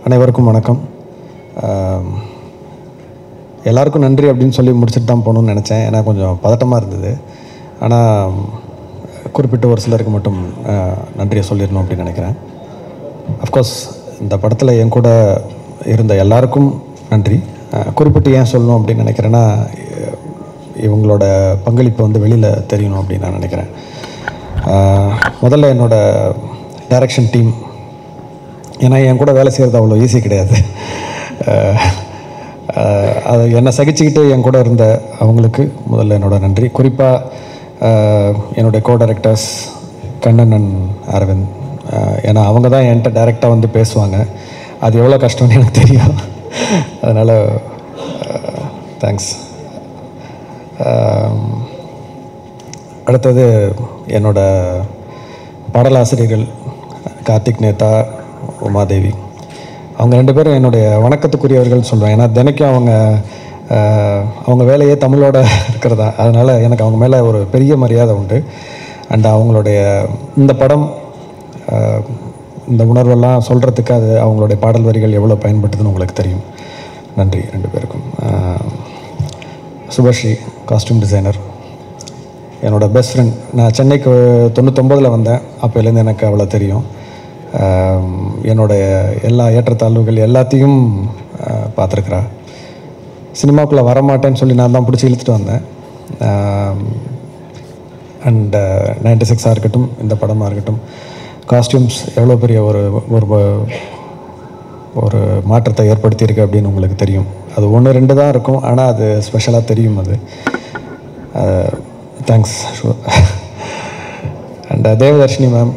அனைவருக்கும் வணக்கம். எல்லாருக்கும் நன்றி அப்படின்னு சொல்லி முடிச்சுட்டு தான் போகணுன்னு நினச்சேன். ஏன்னா கொஞ்சம் பதட்டமாக இருந்தது. ஆனால் குறிப்பிட்ட ஒரு சிலருக்கு மட்டும் நன்றியை சொல்லிடணும் அப்படின்னு நினைக்கிறேன். அஃப்கோர்ஸ் இந்த படத்தில் என் கூட இருந்த எல்லாருக்கும் நன்றி. குறிப்பிட்டு ஏன் சொல்லணும் அப்படின்னு நினைக்கிறேன்னா, இவங்களோட பங்களிப்பு வந்து வெளியில் தெரியணும் அப்படின்னு நான் நினைக்கிறேன். முதல்ல என்னோடய டைரக்ஷன் டீம், ஏன்னா என் கூட வேலை செய்கிறது அவ்வளோ ஈஸி கிடையாது. அதை என்னை சகிச்சுக்கிட்டு என் கூட இருந்த அவங்களுக்கு முதல்ல என்னோட நன்றி. குறிப்பாக என்னுடைய co directors Kannan and Aravind. ஏன்னா அவங்க தான் என்கிட்ட டைரெக்டாக வந்து பேசுவாங்க. அது எவ்வளோ கஷ்டம்னு எனக்கு தெரியும். அதனால் தேங்க்ஸ். அடுத்தது என்னோட பாடலாசிரியர்கள் கார்த்திக் நேதா, உமாதேவி. அவங்க ரெண்டு பேரும் என்னுடைய வணக்கத்துக்குரியவர்கள்னு சொல்லுவேன். ஏன்னா தினைக்கும் அவங்க வேலையே தமிழோட இருக்கிறதா. அதனால் எனக்கு அவங்க மேலே ஒரு பெரிய மரியாதை உண்டு. அண்ட் அவங்களுடைய இந்த படம், இந்த உணர்வெல்லாம் சொல்கிறதுக்கு அது அவங்களுடைய பாடல் வரிகள் எவ்வளோ பயன்படுதுன்னு உங்களுக்கு தெரியும். நன்றி ரெண்டு பேருக்கும். சுபஸ்ரீ காஸ்டியூம் டிசைனர், என்னோடய பெஸ்ட் ஃப்ரெண்ட். நான் சென்னைக்கு 99 வந்தேன். அப்போலேருந்து எனக்கு அவ்வளோ தெரியும். என்னுடைய எல்லா ஏற்றத்தாழ்வுகள் எல்லாத்தையும் பார்த்துருக்குறா. சினிமாவுக்குள்ளே வரமாட்டேன்னு சொல்லி நான் தான் பிடிச்சி இழுத்துட்டு வந்தேன். அண்ட் 96 இருக்கட்டும், இந்த படமாக இருக்கட்டும், காஸ்டியூம்ஸ் எவ்வளோ பெரிய ஒரு மாற்றத்தை ஏற்படுத்தியிருக்கு அப்படின்னு உங்களுக்கு தெரியும். அது 1-2 தான் இருக்கும், ஆனால் அது ஸ்பெஷலாக தெரியும். அது தேங்க்ஸ். அண்ட் தேவதர்ஷினி மேம்,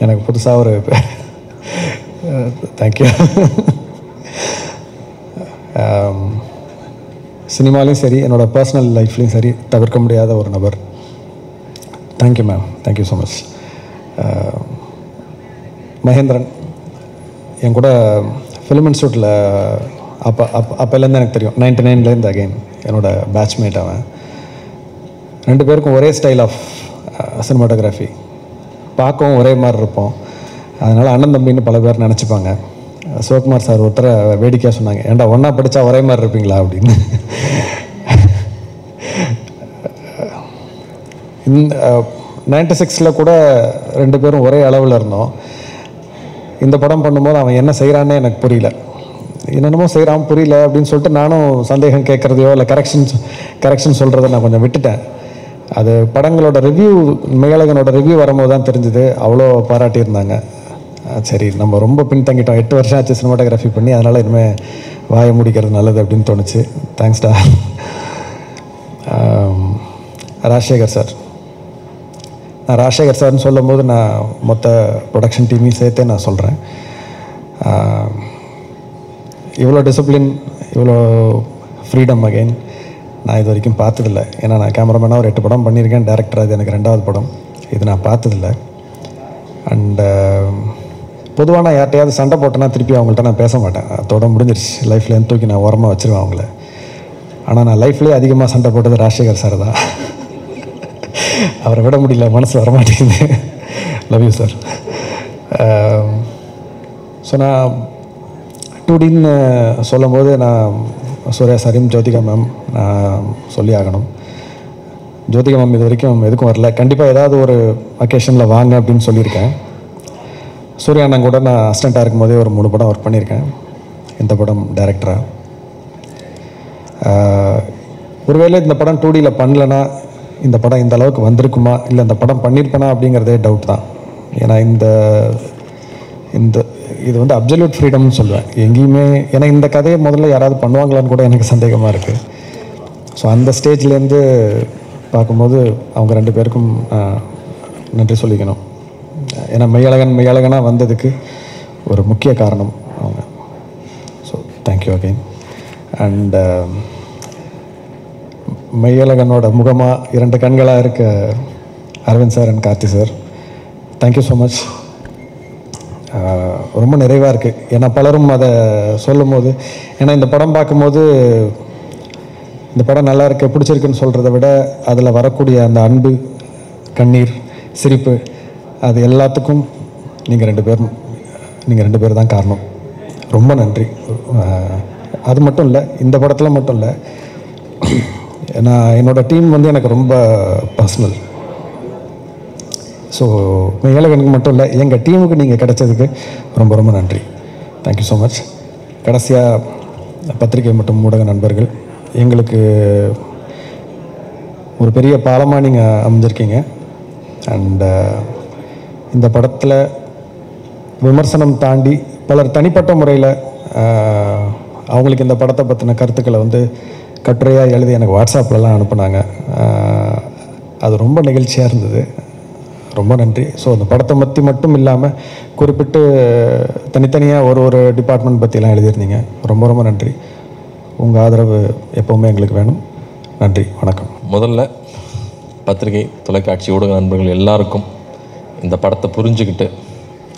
எனக்கு புதுசாக ஒரு தேங்க்யூ. சினிமாலையும் சரி, என்னோடய பர்சனல் லைஃப்லேயும் சரி, தவிர்க்க முடியாத ஒரு நபர். Thank you ma'am, thank you so much. Mahendran என் கூட ஃபிலிம் இன்ஸ்டியூட்டில் அப்போலேருந்து எனக்கு தெரியும். 99லேருந்து அகைன் என்னோடய பேட்ச்மேட் அவன். ரெண்டு பேருக்கும் ஒரே ஸ்டைல் ஆஃப் சினிமாட்டோகிராஃபி, பார்க்கவும் ஒரே மாதிரி இருப்போம். அதனால் அண்ணன் தம்பின்னு பல பேர் நினச்சிப்பாங்க. சிவகுமார் சார் ஒருத்தரை வேடிக்கையாக சொன்னாங்க, ஏன்டா ஒன்றா படித்தா ஒரே மாதிரி இருப்பீங்களா அப்படின்னு. இந்த 96 கூட ரெண்டு பேரும் ஒரே அளவில் இருந்தோம். இந்த படம் பண்ணும்போது அவன் என்ன செய்கிறான்னே எனக்கு புரியல. என்னென்னமோ செய்கிறான், புரியல அப்படின்னு சொல்லிட்டு நானும் சந்தேகம் கேட்குறதையோ இல்லை கரெக்ஷன் சொல்கிறத நான் கொஞ்சம் விட்டுட்டேன். அது படங்களோட ரிவ்யூ, மேலகனோட ரிவ்யூ வரும்போது தான் தெரிஞ்சுது. அவ்வளோ பாராட்டியிருந்தாங்க. சரி, நம்ம ரொம்ப பின்தங்கிட்டோம். 8 வருஷம் ஆச்சு சினிமாட்டோகிராஃபி பண்ணி, அதனால் இனிமேல் வாயை முடிக்கிறது நல்லது அப்படின்னு தோணுச்சு. தேங்க்ஸ்டா. ராஜசேகர் சார், நான் ராஜசேகர் சார்னு சொல்லும் போது நான் மொத்த ப்ரொடக்ஷன் டீமையும் சேர்த்தே நான் சொல்கிறேன். இவ்வளோ டிசிப்ளின், இவ்வளோ ஃப்ரீடம் அகெயின் நான் இது வரைக்கும் பார்த்ததில்ல. ஏன்னா நான் கேமராமேனாக ஒரு 8 படம் பண்ணியிருக்கேன். டேரக்டராக இது எனக்கு 2வது படம். இது நான் பார்த்ததில்ல. அண்டு பொதுவாக நான் யார்ட்டையாவது சண்டை போட்டேன்னா திருப்பி அவங்கள்ட்ட நான் பேச மாட்டேன். அதோட முடிஞ்சிருச்சு. லைஃப்லேருந்து தூக்கி நான் ஓரமாக வச்சுருவேன் அவங்கள. ஆனால் நான் லைஃப்லேயே அதிகமாக சண்டை போட்டது ராஜசேகர் சார் தான். அவரை விட முடியல, மனசு வரமாட்டேங்குது. Love you sir. ஸோ நான் 2Dன்னு சொல்லும் போது நான் சூர்யா சாரையும் ஜோதிகா மேம் நான் சொல்லி ஆகணும். ஜோதிகா மேம் இது வரைக்கும் எதுக்கும் வரல. கண்டிப்பாக ஏதாவது ஒரு அக்கேஷனில் வாங்க அப்படின்னு சொல்லியிருக்கேன். சூர்யா அண்ணன் கூட நான் அசிஸ்டண்ட்டாக இருக்கும்போதே ஒரு 3 படம் ஒர்க் பண்ணியிருக்கேன். இந்த படம் டைரக்டராக. ஒருவேளை இந்த படம் 2Dயில் பண்ணலன்னா இந்த படம் இந்த அளவுக்கு வந்திருக்குமா, இல்லை இந்த படம் பண்ணியிருப்பேனா அப்படிங்கிறதே டவுட் தான். ஏன்னா இது வந்து அப்சல்யூட் ஃப்ரீடம்னு சொல்லுவேன் எங்கேயுமே. ஏன்னா இந்த கதையை முதல்ல யாராவது பண்ணுவாங்களான்னு கூட எனக்கு சந்தேகமாக இருக்குது. ஸோ அந்த ஸ்டேஜ்லேருந்து பார்க்கும்போது அவங்க ரெண்டு பேருக்கும் நன்றி சொல்லிக்கணும். ஏன்னா மெய்யழகனாக வந்ததுக்கு ஒரு முக்கிய காரணம் அவங்க. So thank you again. அண்ட் மெய்யழகனோட முகமாக 2 கண்களாக இருக்க Aravind sir and Karthi sir, thank you so much. ரொம்ப நிறைவாக இருக்குது. ஏன்னா பலரும் அதை சொல்லும் போது, ஏன்னா இந்த படம் பார்க்கும்போது இந்த படம் நல்லா இருக்கு, பிடிச்சிருக்குன்னு சொல்கிறத விட அதில் வரக்கூடிய அந்த அன்பு, கண்ணீர், சிரிப்பு, அது எல்லாத்துக்கும் நீங்கள் ரெண்டு பேர் தான் காரணம். ரொம்ப நன்றி. அது மட்டும் இல்லை, இந்த படத்தில் மட்டும் இல்லை, என்னோடய டீம் வந்து எனக்கு ரொம்ப பர்சனல். ஸோ ஏழகனுக்கு மட்டும் இல்லை, எங்கள் டீமுக்கு நீங்கள் கிடைச்சதுக்கு ரொம்ப ரொம்ப நன்றி. Thank you so much. கடைசியாக பத்திரிகை மற்றும் ஊடக நண்பர்கள், எங்களுக்கு ஒரு பெரிய பாலமாக நீங்கள் அமைஞ்சிருக்கீங்க. அண்ட் இந்த படத்தில் விமர்சனம் தாண்டி பலர் தனிப்பட்ட முறையில் அவங்களுக்கு இந்த படத்தை பற்றின கருத்துக்களை வந்து கட்டுரையாக எழுதி எனக்கு வாட்ஸ்அப்லலாம் அனுப்புனாங்க. அது ரொம்ப நெகிழ்ச்சியாக இருந்தது. ரொம்ப நன்றி. ஸோ அந்த படத்தை பற்றி மட்டும் இல்லாமல் குறிப்பிட்டு தனித்தனியாக ஒரு டிபார்ட்மெண்ட் பற்றிலாம் எழுதியிருந்தீங்க. ரொம்ப ரொம்ப நன்றி. உங்கள் ஆதரவு எப்போவுமே எங்களுக்கு வேணும். நன்றி, வணக்கம். முதல்ல பத்திரிகை, தொலைக்காட்சி, ஊடக நண்பர்கள் எல்லாருக்கும் இந்த படத்தை புரிஞ்சுக்கிட்டு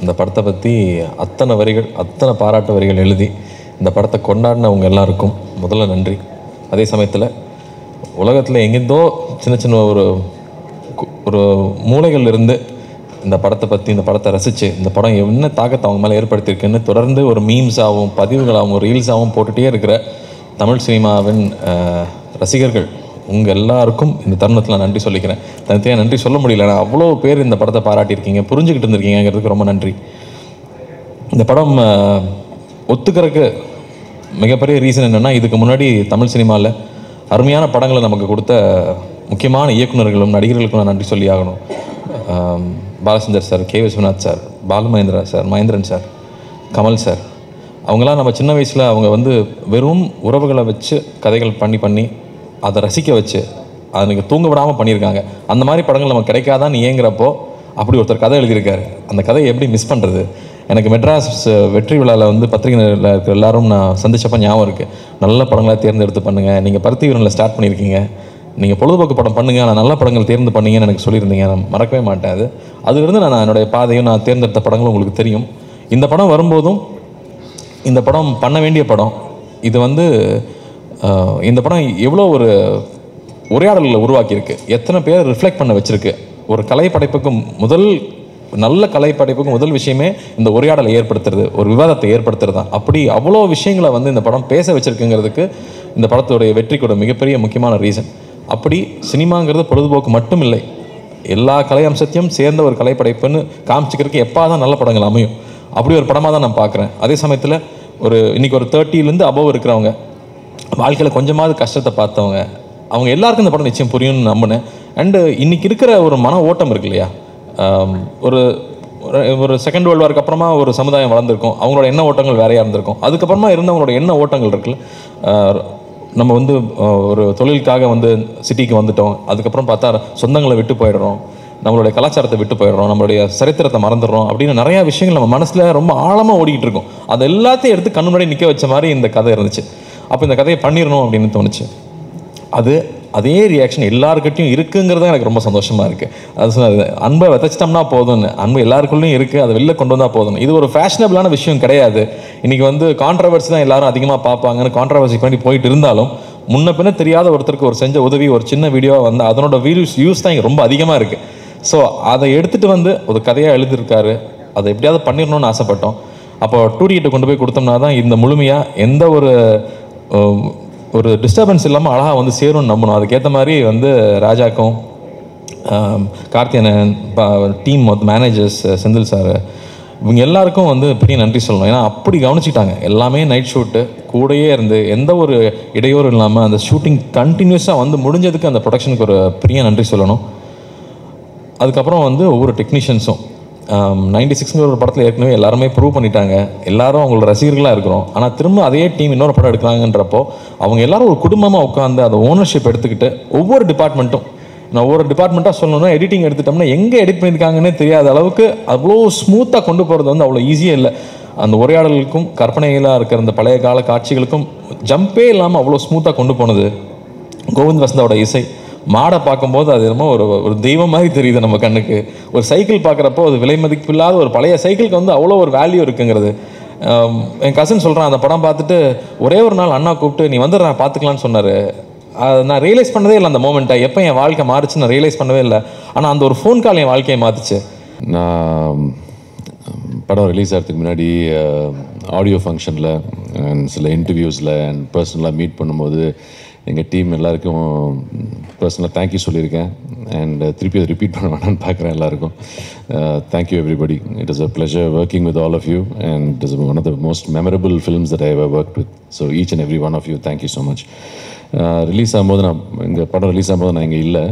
இந்த படத்தை பற்றி அத்தனை வரிகள், அத்தனை பாராட்டு வரிகள் எழுதி இந்த படத்தை கொண்டாடினவங்க எல்லாருக்கும் முதல்ல நன்றி. அதே சமயத்தில் உலகத்தில் எங்கேருந்தோ சின்ன சின்ன ஒரு மூலைகள் இருந்து இந்த படத்தை பற்றி, இந்த படத்தை ரசித்து இந்த படம் என்ன தாக்கத்தை அவங்க மேலே ஏற்படுத்தியிருக்குன்னு தொடர்ந்து ஒரு மீம்ஸாகவும் பதிவுகளாகவும் ரீல்ஸாகவும் போட்டுகிட்டே இருக்கிற தமிழ் சினிமாவின் ரசிகர்கள் உங்கள் எல்லாருக்கும் இந்த தருணத்தில் நன்றி சொல்லிக்கிறேன். தனித்தனியாக நன்றி சொல்ல முடியல. நான் அவ்வளோ பேர் இந்த படத்தை பாராட்டியிருக்கீங்க, புரிஞ்சுக்கிட்டு இருந்திருக்கீங்கிறதுக்கு ரொம்ப நன்றி. இந்த படம் ஒத்துக்கிறதுக்கு மிகப்பெரிய ரீசன் என்னென்னா, இதுக்கு முன்னாடி தமிழ் சினிமாவில் அருமையான படங்களை நமக்கு கொடுத்த முக்கியமான இயக்குநர்களும் நடிகர்களுக்கும் நான் நன்றி சொல்லி ஆகணும். Balachander sir, K Viswanath sir, Balu Mahendra sir, Mahendran sir, Kamal sir, அவங்களாம் நம்ம சின்ன வயசில் அவங்க வந்து வெறும் உறவுகளை வச்சு கதைகள் பண்ணி அதை ரசிக்க வச்சு அதை நீங்கள் தூங்க விடாமல் பண்ணியிருக்காங்க. அந்த மாதிரி படங்கள் நமக்கு கிடைக்காதான்னு ஏங்குறப்போ அப்படி ஒருத்தர் கதை எழுதியிருக்காரு. அந்த கதையை எப்படி மிஸ் பண்ணுறது? எனக்கு மெட்ராஸ் வெற்றி விழாவில் வந்து பத்திரிகையில் இருக்கிற எல்லாரும் நான் சந்திச்சப்போ ஞாபகம் இருக்குது. நல்ல படங்களாக தேர்ந்தெடுத்து பண்ணுங்கள், நீங்கள் பருத்தி வீரனில் ஸ்டார்ட் பண்ணியிருக்கீங்க, நீங்கள் பொழுதுபோக்கு படம் பண்ணுங்கள், ஆனால் நல்ல படங்கள் தேர்ந்து பண்ணீங்கன்னு எனக்கு சொல்லியிருந்தீங்க. நான் மறக்கவே மாட்டேன். அதுலேருந்து நான் என்னுடைய பாதையும் நான் தேர்ந்தெடுத்த படங்களும் உங்களுக்கு தெரியும். இந்த படம் வரும்போதும் இந்த படம் பண்ண வேண்டிய படம் இது வந்து இந்த படம் எவ்வளோ ஒரு உரையாடல்களை உருவாக்கியிருக்கு, எத்தனை பேர் ரிஃப்ளெக்ட் பண்ண வச்சுருக்கு. ஒரு கலைப்படைப்புக்கும் நல்ல கலைப்படைப்புக்கும் முதல் விஷயமே இந்த உரையாடலை ஏற்படுத்துறது, ஒரு விவாதத்தை ஏற்படுத்துறது தான். அப்படி அவ்வளோ விஷயங்களை வந்து இந்த படம் பேச வச்சுருக்குங்கிறதுக்கு இந்த படத்துடைய வெற்றிக்கூட மிகப்பெரிய முக்கியமான ரீசன். அப்படி சினிமாங்கிறது பொழுதுபோக்கு மட்டும் இல்லை, எல்லா கலை அம்சத்தையும் சேர்ந்த ஒரு கலைப்படைப்புன்னு காமிச்சிக்கிறதுக்கு எப்போ தான் நல்ல படங்கள் அமையும். அப்படி ஒரு படமாக தான் நான் பார்க்குறேன். அதே சமயத்தில் இன்றைக்கி ஒரு 30லேருந்து அபவ் இருக்கிறவங்க, வாழ்க்கையில் கொஞ்சமாவது கஷ்டத்தை பார்த்தவங்க, அவங்க எல்லாருக்கும் இந்த படம் நிச்சயம் புரியும்னு நம்பினேன். அண்டு இன்றைக்கி இருக்கிற ஒரு மன ஓட்டம் இருக்கு இல்லையா, ஒரு செகண்ட் வேர்ல்டு வாருக்கு அப்புறமா ஒரு சமுதாயம் வளர்ந்துருக்கும், அவங்களோட எண்ண ஓட்டங்கள் வேறையாக இருந்திருக்கும். அதுக்கப்புறமா இருந்தவங்களோட எண்ண ஓட்டங்கள் இருக்குல்ல, நம்ம வந்து ஒரு தொழிலுக்காக வந்து சிட்டிக்கு வந்துட்டோம், அதுக்கப்புறம் பார்த்தா சொந்தங்களை விட்டு போயிடுறோம், நம்மளுடைய கலாச்சாரத்தை விட்டு போயிடுறோம், நம்மளுடைய சரித்திரத்தை மறந்துடுறோம் அப்படின்னு நிறையா விஷயங்கள் நம்ம மனசில் ரொம்ப ஆழமாக ஓடிக்கிட்டு இருக்கோம். அது எல்லாத்தையும் எடுத்து கண்ணு முன்னாடி நிற்க வச்ச மாதிரி இந்த கதை இருந்துச்சு. அப்போ இந்த கதையை பண்ணிடணும் அப்படின்னு தோணுச்சு. அதே ரியாக்ஷன் எல்லாருக்கிட்டையும் இருக்குங்கிறது எனக்கு ரொம்ப சந்தோஷமாக இருக்குது. அது சொன்னது, அன்பை விதைச்சிட்டோம்னா போதும்னு, அன்பு எல்லாருக்குள்ளேயும் இருக்குது, அதை வெளில கொண்டு வந்தால் போதும். இது ஒரு ஃபேஷனபிளான விஷயம் கிடையாது. இன்றைக்கி வந்து கான்ட்ரவர்சி தான் எல்லாரும் அதிகமாக பார்ப்பாங்கன்னு கான்ட்ரவர்சி பண்ணி போயிட்டு இருந்தாலும், முன்ன பின்ன தெரியாத ஒருத்தருக்கு ஒரு செஞ்ச உதவி, ஒரு சின்ன வீடியோவாக வந்து அதனோட வியூஸ் தான் இங்கே ரொம்ப அதிகமாக இருக்குது. ஸோ அதை எடுத்துகிட்டு வந்து ஒரு கதையாக எழுதியிருக்காரு. அதை எப்படியாவது பண்ணிடணும்னு ஆசைப்பட்டோம். அப்போ 2D கொண்டு போய் கொடுத்தோம்னா தான் இந்த முழுமையாக எந்த ஒரு டிஸ்டர்பன்ஸ் இல்லாமல் அழகாக வந்து சேரும்னு நம்பணும். அதுக்கேற்ற மாதிரி வந்து ராஜாக்கும் Karthiyanan team managers Senthil sir இவங்க எல்லாருக்கும் வந்து பெரிய நன்றி சொல்லணும். ஏன்னா அப்படி கவனிச்சிட்டாங்க. எல்லாமே நைட் ஷூட்டு கூடயே இருந்து எந்த ஒரு இடையூறும் இல்லாமல் அந்த ஷூட்டிங் கண்டினியூஸாக வந்து முடிஞ்சதுக்கு அந்த ப்ரொடக்ஷனுக்கு ஒரு பெரிய நன்றி சொல்லணும். அதுக்கப்புறம் வந்து ஒவ்வொரு டெக்னீஷியன்ஸும் 96ங்கிற ஒரு படத்தில் ஏற்கனவே எல்லாருமே ப்ரூவ் பண்ணிட்டாங்க, எல்லாரும் அவங்களோட ரசிகர்களாக இருக்கிறோம். ஆனால் திரும்ப அதே டீம் இன்னொரு படம் எடுக்கிறாங்கன்றப்போ அவங்க எல்லாரும் ஒரு குடும்பமாக உட்காந்து அதை ஓனர்ஷிப் எடுத்துக்கிட்டு ஒவ்வொரு டிபார்ட்மெண்ட்டாக சொல்லணும்னா, எடிட்டிங் எடுத்துட்டோம்னா எங்கே எடிட் பண்ணியிருக்காங்கன்னே தெரியாத அளவுக்கு அவ்வளோ ஸ்மூத்தாக கொண்டு போகிறது வந்து அவ்வளோ ஈஸியாக இல்லை. அந்த உரையாடலுக்கும் கற்பனைகளாக இருக்கிற அந்த பழைய கால காட்சிகளுக்கும் ஜம்பே இல்லாமல் அவ்வளோ ஸ்மூத்தாக கொண்டு போனது கோவிந்த் வசந்தாவோட இசை. மாடை பார்க்கும்போது அது என்னமோ ஒரு தெய்வம் மாதிரி தெரியுது நம்ம கண்ணுக்கு. ஒரு சைக்கிள் பார்க்குறப்போ அது விலை மதிப்பு இல்லாத ஒரு பழைய சைக்கிளுக்கு வந்து அவ்வளோ ஒரு வேல்யூ இருக்குங்கிறது. என் கசின் சொல்கிறான், அந்த படம் பார்த்துட்டு ஒரே ஒரு நாள் அண்ணா கூப்பிட்டு நீ வந்துடுறா பார்த்துக்கலான்னு சொன்னார். நான் ரியலைஸ் பண்ணதே இல்லை அந்த மோமெண்ட்டை, எப்போ என் வாழ்க்கை மாறிச்சு நான் ரியலைஸ் பண்ணவே இல்லை. ஆனால் அந்த ஒரு ஃபோன் கால் என் வாழ்க்கையை மாற்றிச்சு. நான் படம் ரிலீஸ் ஆகிறதுக்கு முன்னாடி ஆடியோ ஃபங்க்ஷனில் அண்ட் சில இன்டர்வியூஸில் அண்ட் பர்சனலாக மீட் பண்ணும்போது எங்கள் டீம் எல்லாருக்கும் பர்சனலாக தேங்க்யூ சொல்லியிருக்கேன். அண்ட் திருப்பி அதை ரிப்பீட் பண்ண வேணான்னு பார்க்குறேன் எல்லாருக்கும். Thank you everybody. It is a pleasure working with all of you and it is one of the most memorable films that I have work with. So each and every one of you thank you so much. Release ஆகும்போது இந்த படம் release ஆகும்போது நான் இங்கே இல்லை,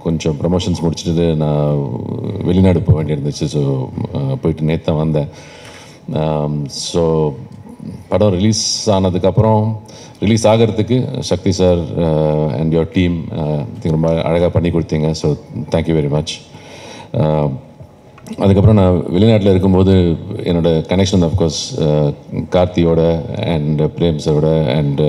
கொஞ்சம் promotions முடிச்சுட்டு நான் வெளிநாடு போக வேண்டியிருந்துச்சு. ஸோ போயிட்டு நேற்று தான் வந்தேன். ஸோ படம் ரிலீஸ் ஆனதுக்கப்புறம் ரிலீஸ் ஆகிறதுக்கு சக்தி சார் அண்ட் யுவர் டீம் ரொம்ப அழகாக பண்ணி கொடுத்தீங்க. So thank you very much. அதுக்கப்புறம் நான் வெளிநாட்டில் இருக்கும்போது என்னோடய கனெக்ஷன் ஆஃப்கோர்ஸ் கார்த்தியோட அண்ட் பிரேம் சாரோட அண்ட்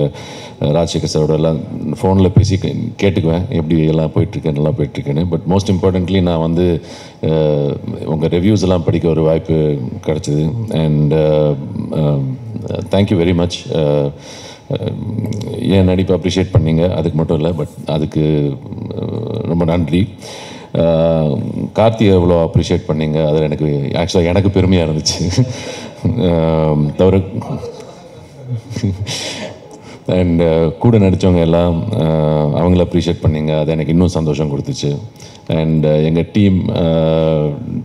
ராஜசேகர் சாரோட எல்லாம் ஃபோனில் பேசி கேட்டுக்குவேன் எப்படி எல்லாம் போயிட்டுருக்கேன், நல்லா போயிட்டுருக்கேன்னு. பட் மோஸ்ட் இம்பார்ட்டண்ட்லி நான் வந்து உங்கள் ரிவ்யூஸ் எல்லாம் படிக்க ஒரு வாய்ப்பு கிடச்சிது. And thank you very much. என் நடிப்பை அப்ரிஷியேட் பண்ணீங்க, அதுக்கு மட்டும் இல்லை, பட் அதுக்கு ரொம்ப நன்றி. கார்த்தியை எவ்வளோ அப்ரிஷியேட் பண்ணீங்க, அதில் எனக்கு ஆக்சுவலாக எனக்கு பெருமையாக இருந்துச்சு. தவிர அண்ட் கூட நடித்தவங்க எல்லாம் அவங்கள அப்ரிஷியேட் பண்ணீங்க, அது எனக்கு இன்னும் சந்தோஷம் கொடுத்துச்சு. அண்ட் எங்கள் team,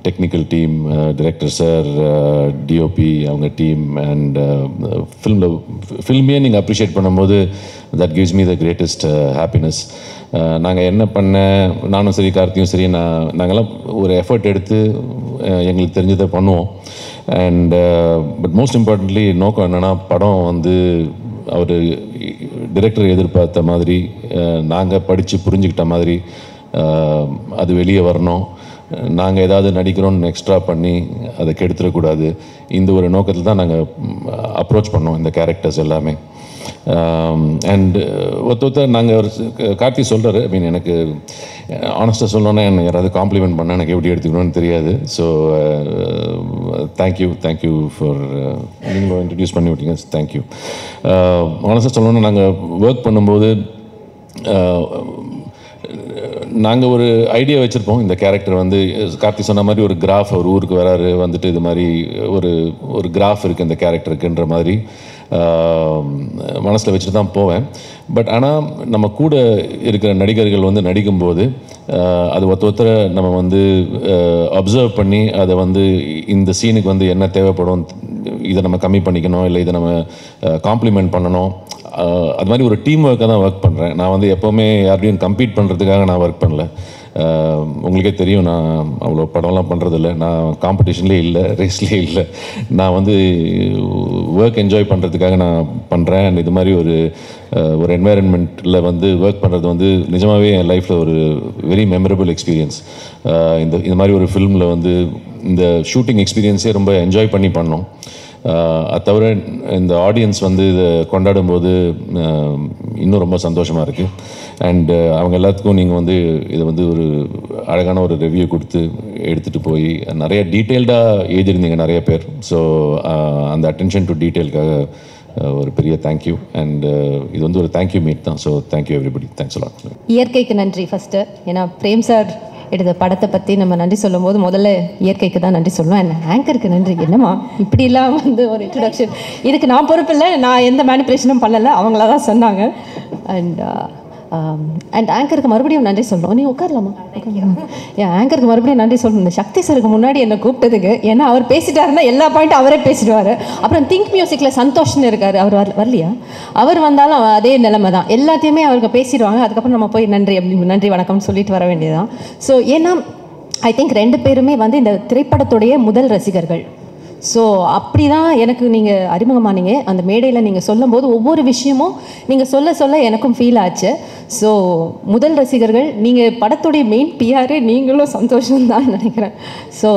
technical team, director sir, DOP அவங்க டீம் அண்ட் ஃபில்மே நீங்கள் அப்ரிஷியேட் பண்ணும்போது that gives me the greatest happiness. நாங்கள் என்ன பண்ண, நானும் சரி கார்த்தியும் சரி, நாங்கள்லாம் ஒரு எஃபர்ட் எடுத்து எங்களுக்கு தெரிஞ்சதை பண்ணுவோம். அண்ட் பட் மோஸ்ட் இம்பார்ட்டன்ட்லி நோக்கம் என்னென்னா, படம் வந்து அவர் டிரெக்டர் எதிர்பார்த்த மாதிரி நாங்கள் படித்து புரிஞ்சுக்கிட்ட மாதிரி அது வெளியே வரணும். நாங்கள் ஏதாவது நடிக்கிறோன்னு எக்ஸ்ட்ரா பண்ணி அதை கெடுத்துடக்கூடாது. இந்த ஒரு நோக்கத்தில் தான் நாங்கள் அப்ரோச் பண்ணோம் இந்த கேரக்டர்ஸ் எல்லாமே. அண்ட் ஒருத்த நாங்கள் ஒரு கார்த்தி சொல்கிறாரு, ஐ மீன் எனக்கு ஆனஸ்ட்டாக சொல்லணுன்னா எனக்கு யாராவது காம்ப்ளிமெண்ட் பண்ணால் எனக்கு எப்படி எடுத்துக்கணும்னு தெரியாது. ஸோ தேங்க்யூ ஃபார் நீங்களும் இன்ட்ரடியூஸ் பண்ணி விட்டீங்க. தேங்க்யூ. ஆனஸ்ட்டாக சொல்லணுன்னா நாங்கள் ஒர்க் பண்ணும்போது நாங்கள் ஒரு ஐடியா வச்சுருப்போம். இந்த கேரக்டர் வந்து கார்த்தி சொன்ன மாதிரி ஒரு கிராஃப், ஒரு ஊருக்கு வராரு, வந்துட்டு இது மாதிரி ஒரு கிராஃப் இருக்குது இந்த கேரக்டருக்குன்ற மாதிரி மனசில் வச்சுட்டு தான் போவேன். பட் ஆனால் நம்ம கூட இருக்கிற நடிகர்கள் வந்து நடிக்கும்போது அது ஒருத்தரை நம்ம வந்து அப்சர்வ் பண்ணி அதை வந்து இந்த சீனுக்கு வந்து என்ன தேவைப்படும், இதை நம்ம கம்மி பண்ணிக்கணும், இல்லை இதை நம்ம காம்ப்ளிமெண்ட் பண்ணணும், அது மாதிரி ஒரு டீம் ஒர்க்காக தான் ஒர்க் பண்ணுறேன். நான் வந்து எப்போவுமே யார்டையும் கம்பீட் பண்ணுறதுக்காக நான் ஒர்க் பண்ணல. உங்களுக்கே தெரியும், நான் அவ்வளோ படம்லாம் பண்ணுறதில்ல, நான் காம்படிஷன்லேயே இல்லை, ரேஸ்லேயே இல்லை. நான் வந்து ஒர்க் என்ஜாய் பண்ணுறதுக்காக நான் பண்ணுறேன். அண்ட் இது மாதிரி ஒரு என்வாயன்மெண்ட்டில் வந்து ஒர்க் பண்ணுறது வந்து நிஜமாகவே என் லைஃப்பில் ஒரு வெரி மெமரபிள் எக்ஸ்பீரியன்ஸ். இந்த மாதிரி ஒரு ஃபிலிமில் வந்து இந்த ஷூட்டிங் எக்ஸ்பீரியன்ஸே ரொம்ப என்ஜாய் பண்ணி பண்ணோம். அது தவிர இந்த ஆடியன்ஸ் வந்து இதை கொண்டாடும் போது இன்னும் ரொம்ப சந்தோஷமாக இருக்குது. அண்டு அவங்க எல்லாத்துக்கும் நீங்கள் வந்து இதை வந்து ஒரு அழகான ஒரு ரிவ்யூ கொடுத்து எடுத்துகிட்டு போய் நிறைய டீட்டெயில்டாக எழுதியிருந்தீங்க நிறைய பேர். ஸோ அந்த அட்டென்ஷன் டு டீட்டெயிலுக்காக ஒரு பெரிய தேங்க்யூ. அண்ட் இது வந்து ஒரு தேங்க்யூ மீட் தான். So thank you everybody. Thanks a lot. இயற்கைக்கு நன்றி ஃபஸ்ட்டு. ஏன்னா பிரேம் சார் எடுத்த படத்தை பற்றி நம்ம நன்றி சொல்லும் போது முதல்ல இயற்கைக்கு தான் நன்றி சொல்லணும். அண்ட் ஆங்கருக்கு நன்றி. என்னம்மா இப்படிலாம் வந்து ஒரு இன்ட்ரடக்ஷன், இதுக்கு நான் பொறுப்பு இல்லை, நான் எந்த மேனிப்புலேஷனும் பண்ணலை, அவங்களா தான் சொன்னாங்க. அண்ட் ஆங்கருக்கு மறுபடியும் நன்றி சொல்லணும். நீ உட்காரலாமா? ஏன் ஆங்கருக்கு மறுபடியும் நன்றி சொல்லணும். இந்த சக்தி சருக்கு முன்னாடி என்னை கூப்பிட்டதுக்கு. ஏன்னா அவர் பேசிட்டாருன்னா எல்லா பாயிண்ட்டும் அவரே பேசிடுவார். அப்புறம் திங்க் மியூசிக்கில் சந்தோஷ்னு இருக்கார், அவர் வரலையா? அவர் வந்தாலும் அதே நிலைமை தான், எல்லாத்தையுமே அவருக்கு பேசிடுவாங்க. அதுக்கப்புறம் நம்ம போய் நன்றி வணக்கம்னு சொல்லிட்டு வர வேண்டியதுதான். ஸோ ஏன்னா ஐ திங்க் ரெண்டு பேருமே வந்து இந்த திரைப்படத்துடைய முதல் ரசிகர்கள். ஸோ அப்படி தான் எனக்கு நீங்கள் அறிமுகமானீங்க. அந்த மேடையில் நீங்கள் சொல்லும்போது ஒவ்வொரு விஷயமும் நீங்கள் சொல்ல எனக்கும் ஃபீல் ஆச்சு. ஸோ முதல் ரசிகர்கள் நீங்கள், படத்துடைய மெயின் பிஆர் நீங்களும் சந்தோஷம்தான் நினைக்கிறேன். So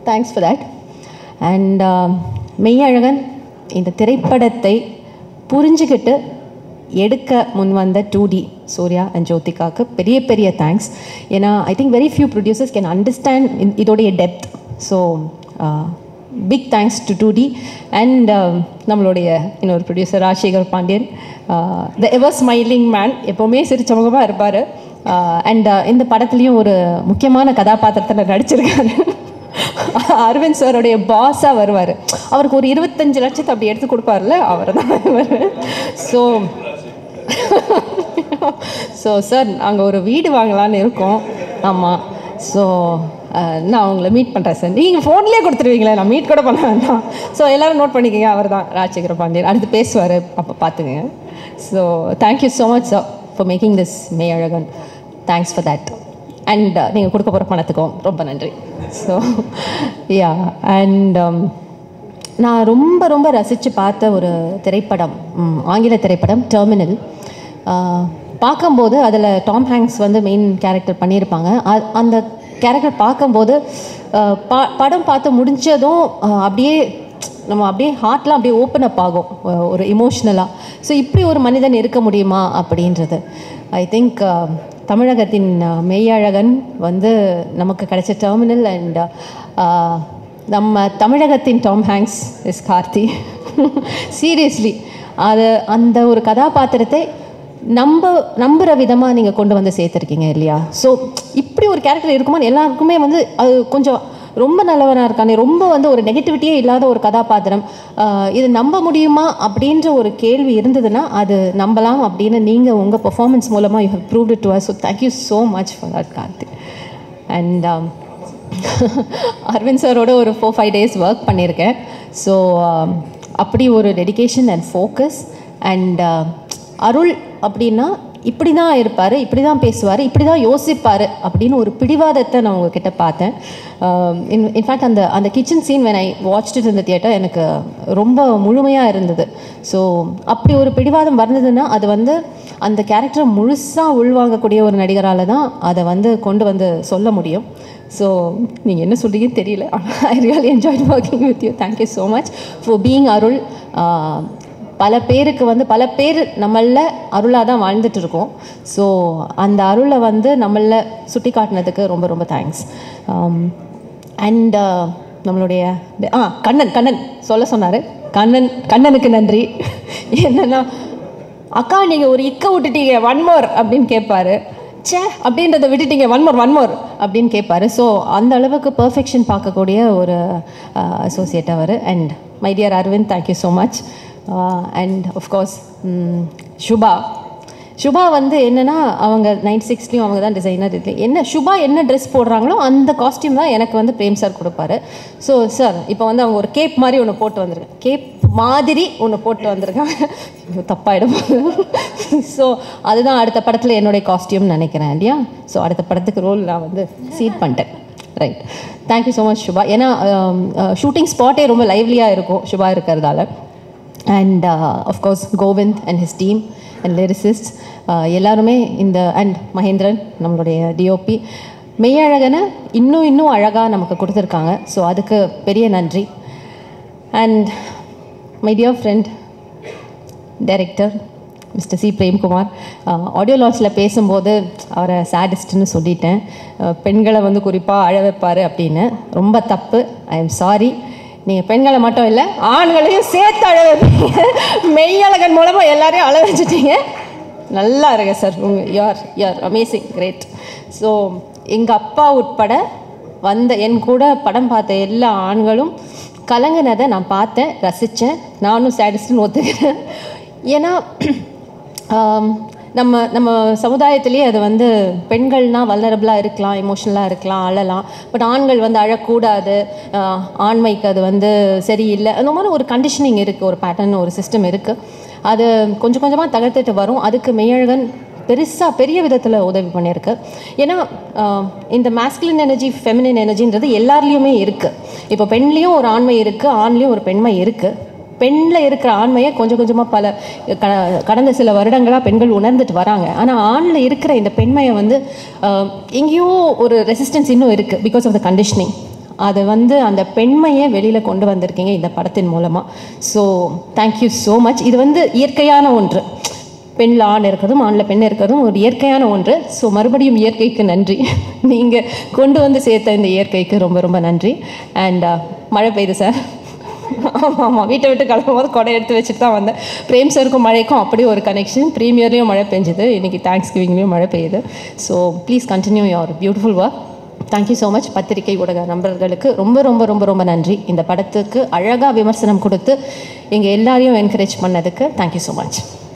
thanks for that. And Meiyazhagan இந்த திரைப்படத்தை புரிஞ்சுக்கிட்டு எடுக்க முன் வந்த 2D சூர்யா அண்ட் ஜோதிகாவுக்கு பெரிய பெரிய தேங்க்ஸ். ஏன்னா I think very few producers can understand இதோடைய depth. So big thanks to 2D and நம்மளுடைய இன்னொரு producer Rajasekar Pandian, the ever smiling man, எப்போவுமே சிரிச்சமுகமாக இருப்பார். அண்ட் இந்த படத்துலேயும் ஒரு முக்கியமான கதாபாத்திரத்தில் நடிச்சிருக்காரு. அரவிந்த் சாரோடைய பாஸாக வருவார். அவருக்கு ஒரு 25 லட்சத்தை அப்படி எடுத்து கொடுப்பார்ல, அவர் தான் வருவார். ஸோ சார் நாங்கள் ஒரு வீடு வாங்கலான்னு இருக்கோம். ஆமாம். ஸோ நான் உங்களை மீட் பண்ணுறேன் சார். நீங்கள் ஃபோன்லேயே கொடுத்துருவீங்களே, நான் மீட் கூட பண்ண வேண்டாம். ஸோ எல்லோரும் நோட் பண்ணிக்கோங்க, அவர் தான் ராஜசேகர பாண்டியன். அடுத்து பேசுவார், அப்போ பார்த்துங்க. So thank you so much sir for making this Meiyazhagan. Thanks for that. And நீங்கள் கொடுக்க போகிற பணத்துக்கும் ரொம்ப நன்றி. ஸோ யா, அண்ட் நான் ரொம்ப ரொம்ப ரசித்து பார்த்த ஒரு திரைப்படம், ஆங்கில திரைப்படம் டெர்மினல். பார்க்கும்போது அதில் டாம் ஹேங்க்ஸ் வந்து மெயின் கேரக்டர் பண்ணியிருப்பாங்க. அந்த கேரக்டர் பார்க்கும்போது படம் பார்த்து முடிஞ்சதும் அப்படியே நம்ம அப்படியே ஹார்ட்லாம் அப்படியே ஓப்பன் அப் ஆகும் ஒரு இமோஷ்னலாக. ஸோ இப்படி ஒரு மனிதன் இருக்க முடியுமா அப்படின்றது. ஐ திங்க் தமிழகத்தின் மெய்யழகன் வந்து நமக்கு கிடைச்ச டெர்மினல். அண்ட் நம்ம தமிழகத்தின் Tom Hanks is Karthi. Seriously அது அந்த ஒரு கதாபாத்திரத்தை நம்புகிற விதமாக நீங்கள் கொண்டு வந்து சேர்த்துருக்கீங்க இல்லையா? ஸோ இப்படி ஒரு கேரக்டர் இருக்குமான்னு எல்லாருக்குமே வந்து அது கொஞ்சம் ரொம்ப நல்லவனாக இருக்கானே, ரொம்ப வந்து ஒரு நெகட்டிவிட்டியே இல்லாத ஒரு கதாபாத்திரம், இது நம்ப முடியுமா அப்படின்ற ஒரு கேள்வி இருந்ததுன்னா அது நம்பலாம் அப்படின்னு நீங்கள் உங்கள் பெர்ஃபார்மன்ஸ் மூலமாக you have proved it to us. So thank you so much for that Karthi. And Aravind சாரோட ஒரு 4-5 days ஒர்க் பண்ணியிருக்கேன். ஸோ அப்படி ஒரு dedication and focus. And Arul அப்படின்னா இப்படி தான் இருப்பார், இப்படி தான் பேசுவார், இப்படி தான் யோசிப்பார் அப்படின்னு ஒரு பிடிவாதத்தை நான் உங்ககிட்ட பார்த்தேன். இன்ஃபேக்ட் அந்த kitchen scene when I watched it in the theater எனக்கு ரொம்ப முழுமையாக இருந்தது. ஸோ அப்படி ஒரு பிடிவாதம் வந்ததுன்னா அது வந்து அந்த கேரக்டரை முழுசாக உள்வாங்கக்கூடிய ஒரு நடிகரால் தான் அதை வந்து கொண்டு வந்து சொல்ல முடியும். ஸோ நீங்கள் என்ன சொல்கிறீங்கன்னு தெரியல, ஆனால் I really enjoyed working with you. Thank you so much for being Arul. பல பேருக்கு வந்து பல பேர் நம்மளில் அருளாக தான் வாழ்ந்துட்டு இருக்கோம். ஸோ அந்த அருளை வந்து நம்மளில் சுட்டி காட்டினதுக்கு ரொம்ப ரொம்ப தேங்க்ஸ். அண்ட் நம்மளுடைய கண்ணன் சொல்ல சொன்னார். கண்ணனுக்கு நன்றி. என்னென்னா அக்கா நீங்கள் ஒரு இக்க விட்டுட்டீங்க, 1 more அப்படின்னு கேட்பாரு. சே அப்படின்றத விட்டுட்டீங்க, 1 more அப்படின்னு கேட்பாரு. ஸோ அந்த அளவுக்கு பர்ஃபெக்ஷன் பார்க்கக்கூடிய ஒரு அசோசியேட் அவர். And my dear Aravind, thank you so much. And of course Subha வந்து என்னென்னா அவங்க 96லேயும் அவங்க தான் டிசைனர். இது என்ன சுபா என்ன ட்ரெஸ் போடுறாங்களோ அந்த காஸ்டியூம் தான் எனக்கு வந்து பிரேம் சார் கொடுப்பாரு. ஸோ சார் இப்போ வந்து அவங்க ஒரு கேப் மாதிரி ஒன்று போட்டு வந்திருக்கேன், கேப் மாதிரி ஒன்று போட்டு வந்திருக்காங்க, தப்பாயிடும். ஸோ அதுதான் அடுத்த படத்தில் என்னுடைய காஸ்டியூம்னு நினைக்கிறேன் இல்லையா? ஸோ அடுத்த படத்துக்கு ரோல் நான் வந்து சீட் பண்ணிட்டேன். Right, thank you so much Subha. ஏன்னா ஷூட்டிங் ஸ்பாட்டே ரொம்ப லைவ்லியாக இருக்கும் சுபா இருக்கிறதால. And of course Govind and his team and lyricist எல்லாருமே இந்த அண்ட் மகேந்திரன் நம்மளுடைய டிஓபி மெய்யழகனை இன்னும் அழகாக நமக்கு கொடுத்துருக்காங்க. ஸோ அதுக்கு பெரிய நன்றி. And my dear friend director mister C Premkumar, audio லான்ச்சில் பேசும்போது அவரை சேடிஸ்ட்னு சொல்லிட்டேன். பெண்களை வந்து குறிப்பாக அழ வைப்பார் அப்படின்னு. ரொம்ப தப்பு, ஐ எம் சாரி. நீங்கள் பெண்களை மட்டும் இல்லை ஆண்களையும் சேர்த்து அழ வைப்பீங்க. மெய்யழகன் மூலமாக எல்லாரையும் அழ வச்சுட்டீங்க. நல்லா இருங்க sir, you're amazing, great. So எங்கள் அப்பா உட்பட வந்த என் கூட படம் பார்த்த எல்லா ஆண்களும் கலங்கினதை நான் பார்த்தேன், ரசித்தேன். நானும் சேடிஸ்ட்னு ஒத்துக்கிறேன். ஏன்னா நம்ம சமுதாயத்திலேயே அது வந்து பெண்கள்னால் வல்னரபிளாக இருக்கலாம், எமோஷ்னலாக இருக்கலாம், அழலாம். பட் ஆண்கள் வந்து அழக்கூடாது, ஆண்மைக்கு அது வந்து சரியில்லை, அந்த மாதிரி ஒரு கண்டிஷனிங் இருக்குது, ஒரு பேட்டர்ன், ஒரு சிஸ்டம் இருக்குது. அது கொஞ்சம் கொஞ்சமாக தகர்த்துட்டு வரும். அதுக்கு மெய்யழகன் பெரிய விதத்தில் உதவி பண்ணியிருக்கு. ஏன்னா இந்த மேஸ்குலின் எனர்ஜி, ஃபெமினின் எனர்ஜின்றது எல்லாருலேயுமே இருக்குது. இப்போ பெண்லேயும் ஒரு ஆண்மை இருக்குது, ஆண்லேயும் ஒரு பெண்மை இருக்குது. பெண்ணில் இருக்கிற ஆண்மையை கொஞ்சம் கொஞ்சமாக கடந்த சில வருடங்களாக பெண்கள் உணர்ந்துட்டு வராங்க. ஆனால் ஆணில் இருக்கிற இந்த பெண்மையை வந்து எங்கேயோ ஒரு ரெசிஸ்டன்ஸ் இன்னும் இருக்குது, பிகாஸ் ஆஃப் த கண்டிஷனிங். அது வந்து அந்த பெண்மையை வெளியில் கொண்டு வந்திருக்கீங்க இந்த படத்தின் மூலமாக. So thank you so much. இது வந்து இயற்கையான ஒன்று, பெண்ணில் ஆண் இருக்கிறதும் ஆணில் பெண் இருக்கிறதும் ஒரு இயற்கையான ஒன்று. ஸோ மறுபடியும் இயற்கைக்கு நன்றி. நீங்கள் கொண்டு வந்து சேர்த்த இந்த இயற்கைக்கு ரொம்ப ரொம்ப நன்றி. அண்ட் மழை பெய்யுது சார். ஆமாம், வீட்டை விட்டு கிளம்பும் போது கொடை எடுத்து வச்சுட்டு தான் வந்தேன். பிரேம் சாருக்கும் மழைக்கும் அப்படி ஒரு கனெக்ஷன். ப்ரீமியர்லேயும் மழை பெஞ்சுது, இன்றைக்கி தேங்க்ஸ் கிவிங்லேயும் மழை பெய்யுது. So please continue your beautiful work. Thank you so much. பத்திரிகை ஊடக நண்பர்களுக்கு ரொம்ப ரொம்ப ரொம்ப ரொம்ப நன்றி. இந்த படத்துக்கு அழகாக விமர்சனம் கொடுத்து எங்கள் எல்லாரையும் என்கரேஜ் பண்ணதுக்கு தேங்க்யூ ஸோ மச்.